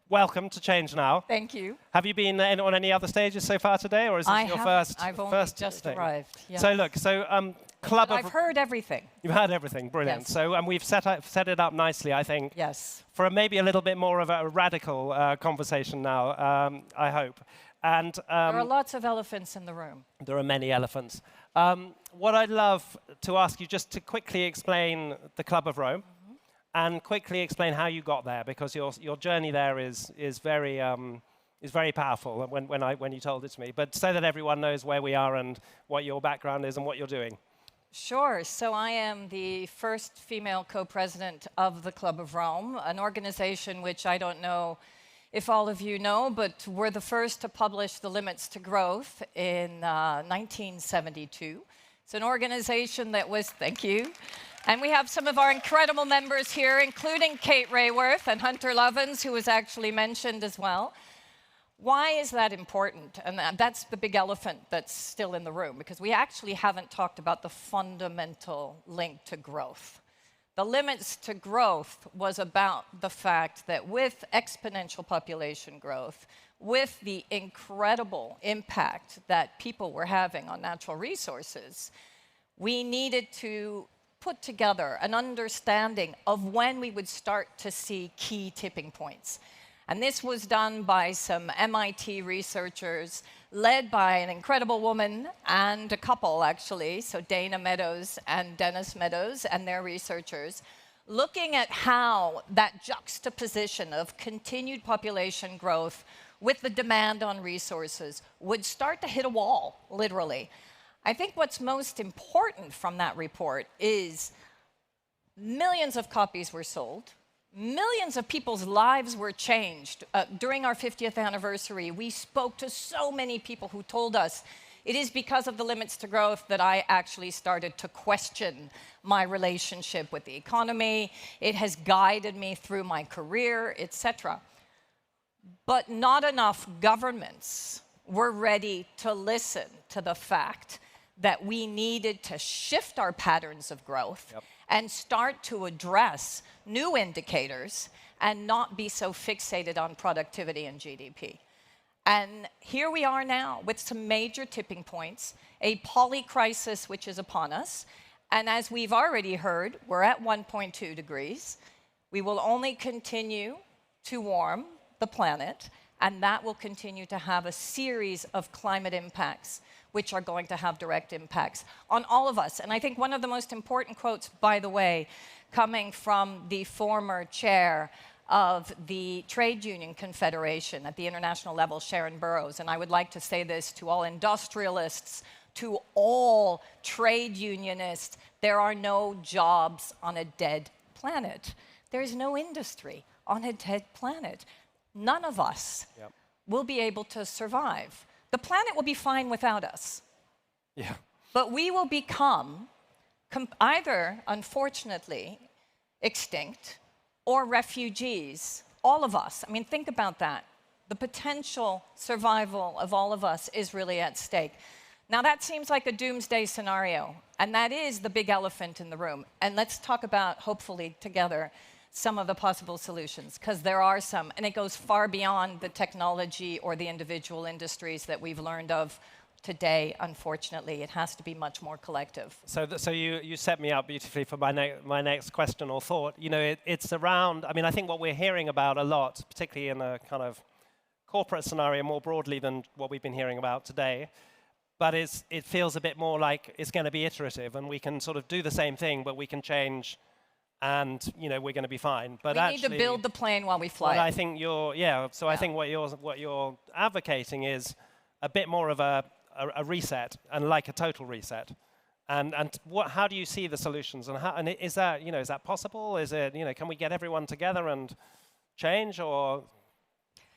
welcome to Change Now. Thank you. Have you been on any other stages so far today, or is this your first? I've only just thing? arrived. Yes. So look, Club of... I've heard everything. You've heard everything, brilliant. Yes. So we've set it up nicely, I think. Yes. For maybe a little bit more of a radical conversation now, I hope. And there are lots of elephants in the room. There are many elephants. What I'd love to ask you just to quickly explain the Club of Rome, and quickly explain how you got there, because your journey there is very powerful when you told it to me. But so that everyone knows where we are and what your background is and what you're doing. Sure. So I am the first female co-president of the Club of Rome, an organization which I don't know if all of you know, but we're the first to publish the limits to growth in 1972. It's an organization that was, thank you, and we have some of our incredible members here, including Kate Rayworth and Hunter Lovins, who was actually mentioned as well. Why is that important? And that's the big elephant that's still in the room, because we actually haven't talked about the fundamental link to growth. The limits to growth was about the fact that with exponential population growth, with the incredible impact that people were having on natural resources, we needed to put together an understanding of when we would start to see key tipping points. And this was done by some MIT researchers, led by an incredible woman and a couple, actually, so Dana Meadows and Dennis Meadows and their researchers, looking at how that juxtaposition of continued population growth with the demand on resources would start to hit a wall, literally. I think what's most important from that report is millions of copies were sold. Millions of people's lives were changed. During our 50th anniversary, we spoke to so many people who told us, it is because of the limits to growth that I actually started to question my relationship with the economy. It has guided me through my career, etc. But not enough governments were ready to listen to the fact that we needed to shift our patterns of growth and start to address new indicators and not be so fixated on productivity and GDP. And here we are now with some major tipping points, a polycrisis which is upon us. And as we've already heard, we're at 1.2 degrees. We will only continue to warm the planet, and that will continue to have a series of climate impacts which are going to have direct impacts on all of us. And I think one of the most important quotes, by the way, coming from the former chair of the Trade Union Confederation at the international level, Sharon Burrows, and I would like to say this to all industrialists, to all trade unionists, there are no jobs on a dead planet. There's no industry on a dead planet. None of us will be able to survive. The planet will be fine without us. Yeah. But we will become either, unfortunately, extinct or refugees, all of us. I mean, think about that. The potential survival of all of us is really at stake. Now, that seems like a doomsday scenario, and that is the big elephant in the room. And let's talk about, hopefully, together, some of the possible solutions, because there are some, and it goes far beyond the technology or the individual industries that we've learned of today, unfortunately. It has to be much more collective. So you set me up beautifully for my next question or thought. You know, it's around, I mean, I think what we're hearing about a lot, particularly in a kind of corporate scenario more broadly than what we've been hearing about today, but it feels a bit more like it's going to be iterative, and we can sort of do the same thing, but we can change, and you know, we're going to be fine. But we need to build the plane while we fly. But I think I think what you're advocating is a bit more of a reset, and like a total reset. And how do you see the solutions, and is that, you know, is that possible? Is it, you know, can we get everyone together and change, or?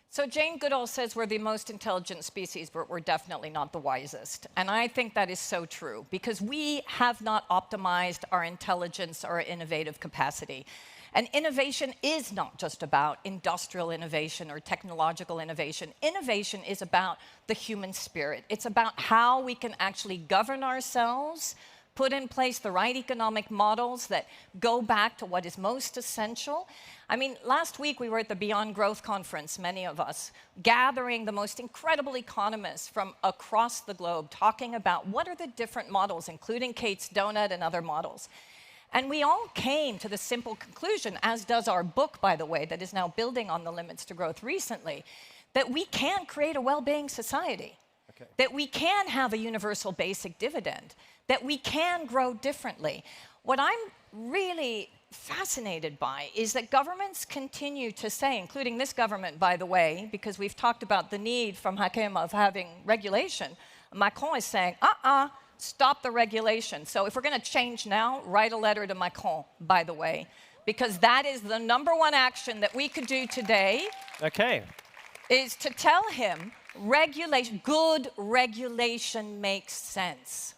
So Jane Goodall says we're the most intelligent species, but we're definitely not the wisest. And I think that is so true, because we have not optimized our intelligence or our innovative capacity. And innovation is not just about industrial innovation or technological innovation. Innovation is about the human spirit. It's about how we can actually govern ourselves, put in place the right economic models that go back to what is most essential. I mean, last week we were at the Beyond Growth conference, many of us, gathering the most incredible economists from across the globe, talking about what are the different models, including Kate's Donut and other models. And we all came to the simple conclusion, as does our book, by the way, that is now building on the limits to growth recently, that we can create a well-being society, that we can have a universal basic dividend, that we can grow differently. What I'm really fascinated by is that governments continue to say, including this government, by the way, because we've talked about the need from Hakim of having regulation. Macron is saying, stop the regulation. So if we're going to change now, write a letter to Macron, by the way, because that is the #1 action that we could do today. Okay. Is to tell him good regulation makes sense.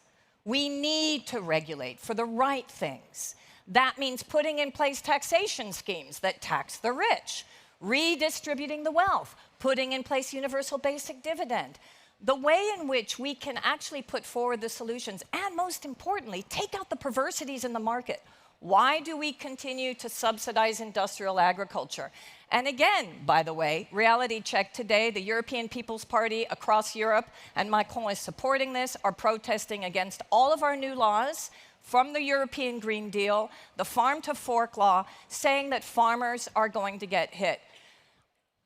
We need to regulate for the right things. That means putting in place taxation schemes that tax the rich, redistributing the wealth, putting in place universal basic dividend. The way in which we can actually put forward the solutions, and most importantly, take out the perversities in the market. Why do we continue to subsidize industrial agriculture? And again, by the way, reality check today, the European People's Party across Europe, and Macron is supporting this, are protesting against all of our new laws from the European Green Deal, the farm to fork law, saying that farmers are going to get hit.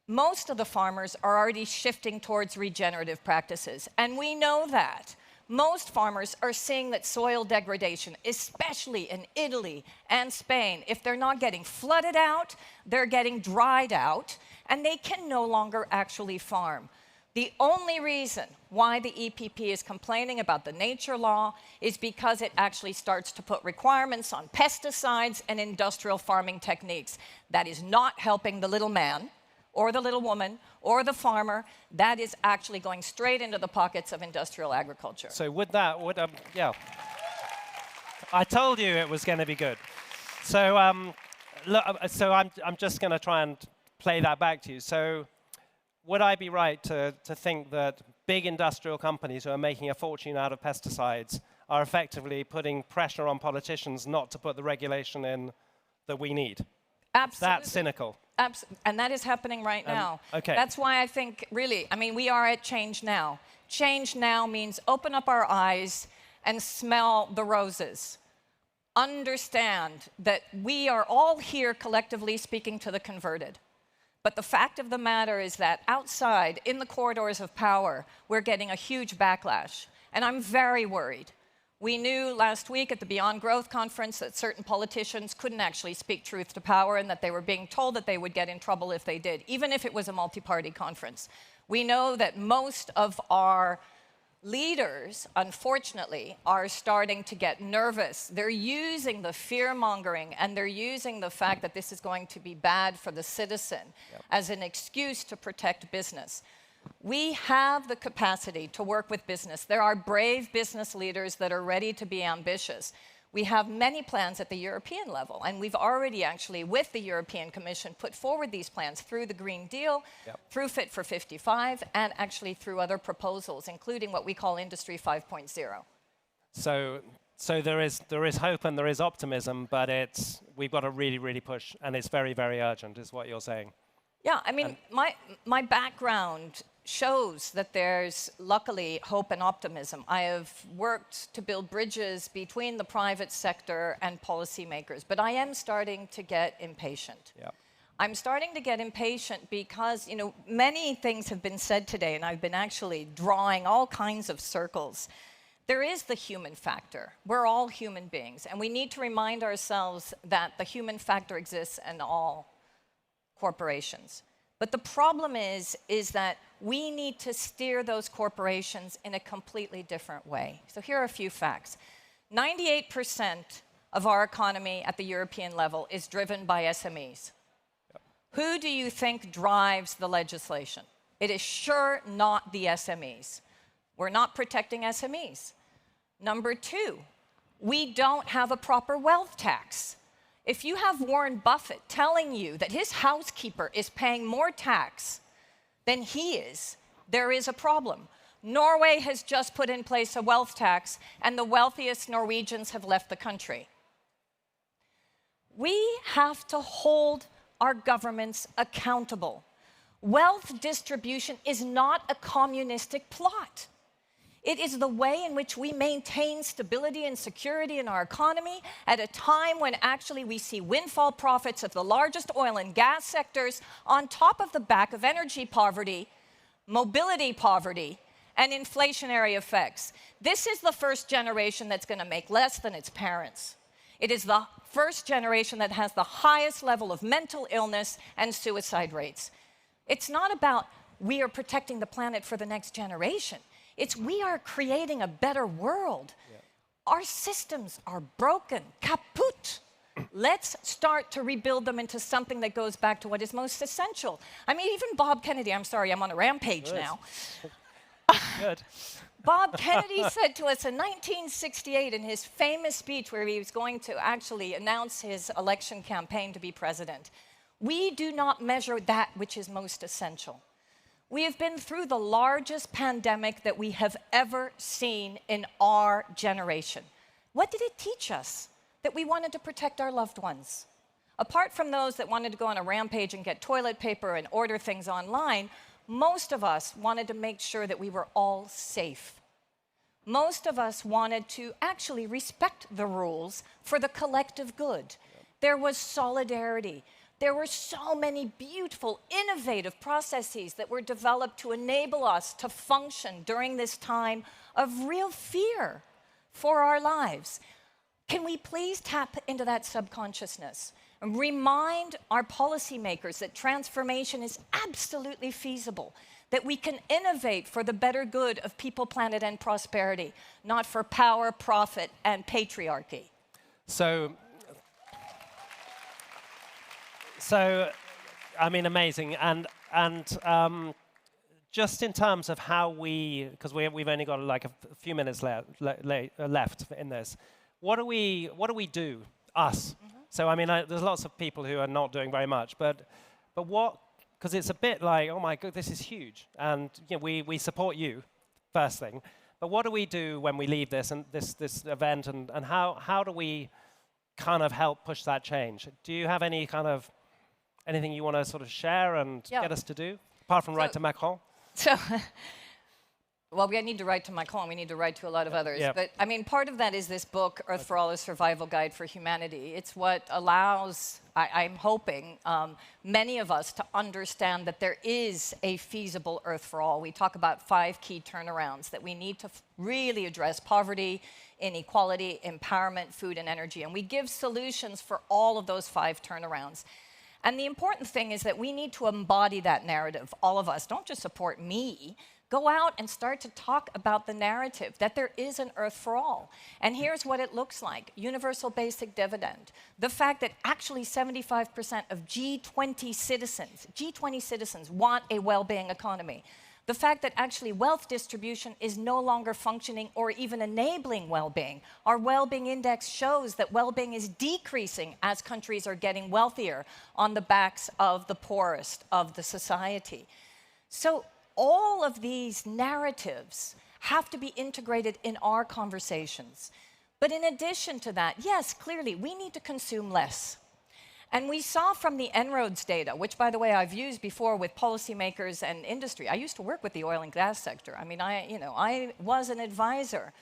Most of the farmers are already shifting towards regenerative practices, and we know that. Most farmers are seeing that soil degradation, especially in Italy and Spain, if they're not getting flooded out, they're getting dried out, and they can no longer actually farm. The only reason why the EPP is complaining about the nature law is because it actually starts to put requirements on pesticides and industrial farming techniques. That is not helping the little man, or the little woman, or the farmer. That is actually going straight into the pockets of industrial agriculture. So yeah. I told you it was going to be good. So, so I'm just going to try and play that back to you. So would I be right to think that big industrial companies who are making a fortune out of pesticides are effectively putting pressure on politicians not to put the regulation in that we need? Absolutely. That's cynical. And that is happening right now. Okay. That's why I think, really, I mean, we are at Change Now. Change Now means open up our eyes and smell the roses. Understand that we are all here collectively speaking to the converted. But the fact of the matter is that outside, in the corridors of power, we're getting a huge backlash. And I'm very worried. We knew last week at the Beyond Growth conference that certain politicians couldn't actually speak truth to power and that they were being told that they would get in trouble if they did, even if it was a multi-party conference. We know that most of our leaders, unfortunately, are starting to get nervous. They're using the fear-mongering and they're using the fact that this is going to be bad for the citizen as an excuse to protect business. We have the capacity to work with business. There are brave business leaders that are ready to be ambitious. We have many plans at the European level, and we've already actually, with the European Commission, put forward these plans through the Green Deal, through Fit for 55, and actually through other proposals, including what we call Industry 5.0. So there is hope and there is optimism, but we've got to really, really push, and it's very, very urgent, is what you're saying. Yeah, I mean, my background shows that there's, luckily, hope and optimism. I have worked to build bridges between the private sector and policymakers, but I am starting to get impatient. Yeah. I'm starting to get impatient because, many things have been said today, and I've been actually drawing all kinds of circles. There is the human factor. We're all human beings, and we need to remind ourselves that the human factor exists in all corporations. But the problem is that we need to steer those corporations in a completely different way. So here are a few facts. 98% of our economy at the European level is driven by SMEs. Yep. Who do you think drives the legislation? It is sure not the SMEs. We're not protecting SMEs. Number two, we don't have a proper wealth tax. If you have Warren Buffett telling you that his housekeeper is paying more tax than he is, there is a problem. Norway has just put in place a wealth tax, and the wealthiest Norwegians have left the country. We have to hold our governments accountable. Wealth distribution is not a communistic plot. It is the way in which we maintain stability and security in our economy at a time when actually we see windfall profits of the largest oil and gas sectors on top of the back of energy poverty, mobility poverty, and inflationary effects. This is the first generation that's going to make less than its parents. It is the first generation that has the highest level of mental illness and suicide rates. It's not about we are protecting the planet for the next generation. It's we are creating a better world. Yeah. Our systems are broken, kaput. Let's start to rebuild them into something that goes back to what is most essential. I mean, even Bob Kennedy, I'm sorry, I'm on a rampage now. Good. Bob Kennedy said to us in 1968 in his famous speech where he was going to actually announce his election campaign to be president, we do not measure that which is most essential. We have been through the largest pandemic that we have ever seen in our generation. What did it teach us? That we wanted to protect our loved ones. Apart from those that wanted to go on a rampage and get toilet paper and order things online, most of us wanted to make sure that we were all safe. Most of us wanted to actually respect the rules for the collective good. There was solidarity. There were so many beautiful, innovative processes that were developed to enable us to function during this time of real fear for our lives. Can we please tap into that subconsciousness and remind our policymakers that transformation is absolutely feasible, that we can innovate for the better good of people, planet, and prosperity, not for power, profit, and patriarchy. So I mean, amazing. And just in terms of how because we've only got like a few minutes left in this, what do we do, us? Mm-hmm. So I mean, there's lots of people who are not doing very much, but what? Because it's a bit like, oh my God, this is huge, and you know, we support you, first thing. But what do we do when we leave this and this event, and how do we kind of help push that change? Do you have any kind of anything you want to sort of share and get us to do, apart from write to Macron? Well, we need to write to Macron. We need to write to a lot of others. Yeah. But, I mean, part of that is this book, Earth for All, A Survival Guide for Humanity. It's what allows, I'm hoping, many of us to understand that there is a feasible Earth for All. We talk about 5 key turnarounds that we need to really address: poverty, inequality, empowerment, food, and energy. And we give solutions for all of those 5 turnarounds. And the important thing is that we need to embody that narrative, all of us. Don't just support me. Go out and start to talk about the narrative that there is an Earth for all. And here's what it looks like. Universal basic dividend. The fact that actually 75% of G20 citizens want a well-being economy. The fact that actually wealth distribution is no longer functioning or even enabling well-being. Our well-being index shows that well-being is decreasing as countries are getting wealthier on the backs of the poorest of the society. So all of these narratives have to be integrated in our conversations. But in addition to that, yes, clearly, we need to consume less. And we saw from the En-ROADS data, which, by the way, I've used before with policymakers and industry. I used to work with the oil and gas sector. I mean, I was an advisor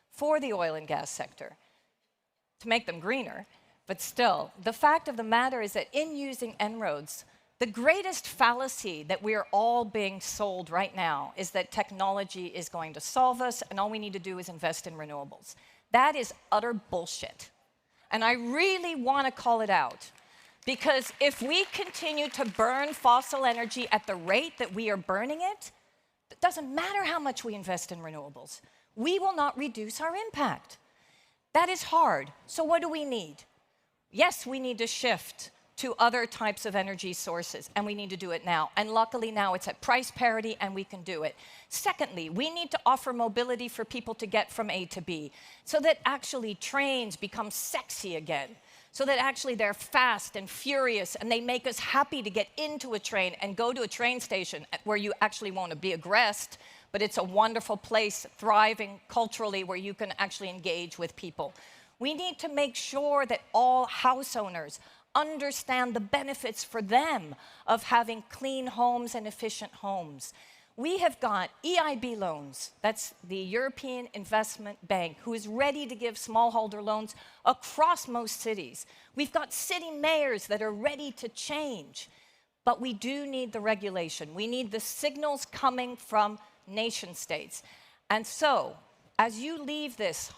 for the oil and gas sector to make them greener. But still, the fact of the matter is that in using En-ROADS, the greatest fallacy that we are all being sold right now is that technology is going to solve us and all we need to do is invest in renewables. That is utter bullshit. And I really want to call it out. Because if we continue to burn fossil energy at the rate that we are burning it, it doesn't matter how much we invest in renewables. We will not reduce our impact. That is hard. So what do we need? Yes, we need to shift to other types of energy sources, and we need to do it now. And luckily now it's at price parity, and we can do it. Secondly, we need to offer mobility for people to get from A to B, so that actually trains become sexy again, so that actually they're fast and furious, and they make us happy to get into a train and go to a train station where you actually want to be aggressed, but it's a wonderful place, thriving culturally, where you can actually engage with people. We need to make sure that all house owners understand the benefits for them of having clean homes and efficient homes. We have got EIB loans, that's the European Investment Bank, who is ready to give smallholder loans across most cities. We've got city mayors that are ready to change. But we do need the regulation. We need the signals coming from nation states. And so, as you leave this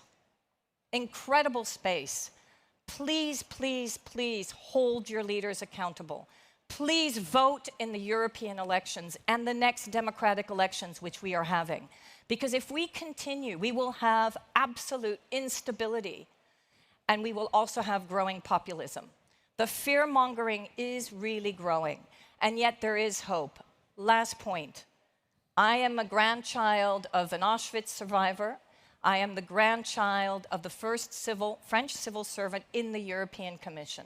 incredible space, please, please, please hold your leaders accountable. Please vote in the European elections and the next democratic elections which we are having. Because if we continue, we will have absolute instability, and we will also have growing populism. The fear-mongering is really growing, and yet there is hope. Last point. I am a grandchild of an Auschwitz survivor. I am the grandchild of the first French civil servant in the European Commission.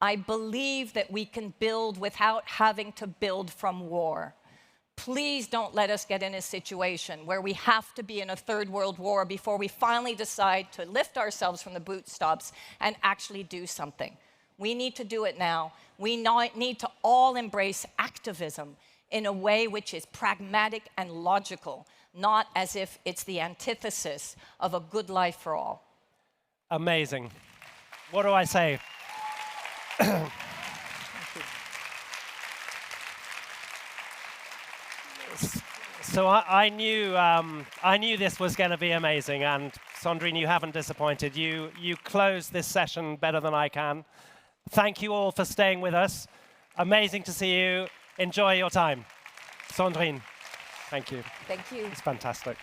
I believe that we can build without having to build from war. Please don't let us get in a situation where we have to be in a third world war before we finally decide to lift ourselves from the bootstraps and actually do something. We need to do it now. We need to all embrace activism in a way which is pragmatic and logical, not as if it's the antithesis of a good life for all. Amazing. What do I say? So I knew this was going to be amazing, and Sandrine, you haven't disappointed. You closed this session better than I can. Thank you all for staying with us. Amazing to see you. Enjoy your time. Sandrine, thank you. Thank you. It's fantastic.